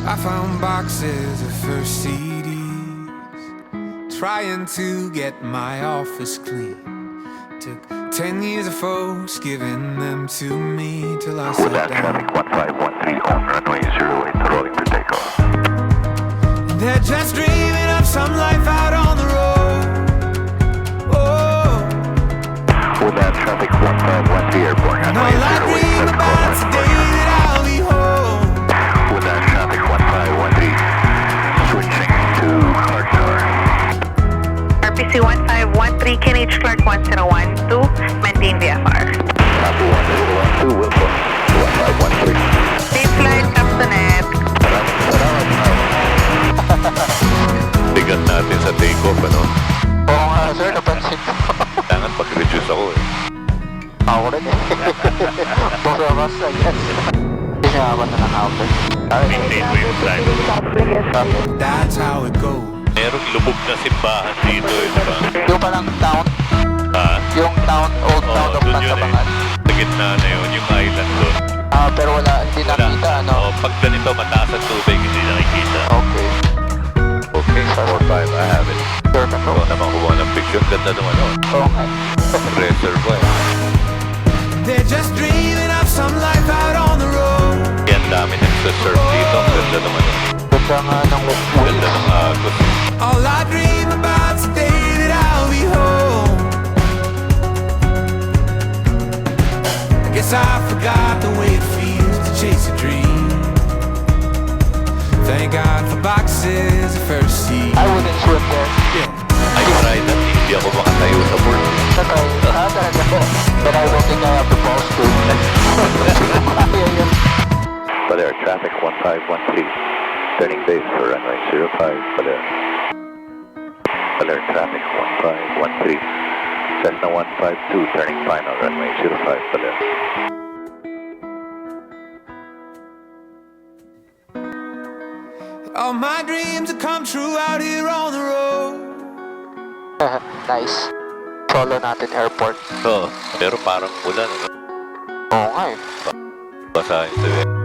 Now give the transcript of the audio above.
I found boxes of first CDs, trying to get my office clean. Took 10 years of folks giving them to me till I sat Woodland down. traffic 1513 on runway 08, rolling for takeoff. They're just dreaming of some life out on the road. Oh, Woodland traffic 1513 airport, and runway all I 08, dream about's the day that I'll be home. Woodland traffic 1513, switching to hard tower. RPC 1513, KNH Clark 1012, maintain VFR. Copy 1012, will book 1513. Safe flight, Captain. Bigat natin sa take-off, ano? Oo nga sir, napansin ko. Kailangan pag-reduce ako eh. Ako rin eh. Baka mas, I guess. Hindi siya apat na nakapit. Maintain mo yung flight. That's how it goes. Merong lubog na simbahan dito eh, di ba? Yung palang town, Ha? yung town, old town of doon yun eh. Pantabangan. Sa gitna na yun, yung island doon. Pero wala, hindi nakita, ano? Oh, pag ganito mataas ang tubig, hindi nakikita. Okay. Okay, 4-5, I have it. Sure na Ikaw naman kuha ng picture. Ganda naman ano. Okay. Reservoir. They're just dreaming of some life out on the road. Yan dami nagsasurf dito. Ang ganda naman. Ganda nga ng Ganda ng agos. All I dream about's the day that I'll be home. I guess I forgot the way it feels to chase a dream. Thank God for boxes of first seat. I wouldn't swim there. Yeah. I tried that. Hindi ako makatayo sa board. Natay. Talaga po. But I don't think I have the balls to. Kaya yun. Baler traffic 1513. Turning base for runway 05. Baler. Baler traffic 1513. Cessna 152. Turning final runway 05. Baler. All my dreams have come true out here on the road. Nice. Solo natin airport. Oo. Pero parang ulan. Ano? Oo nga eh. Basahin sa'yo eh.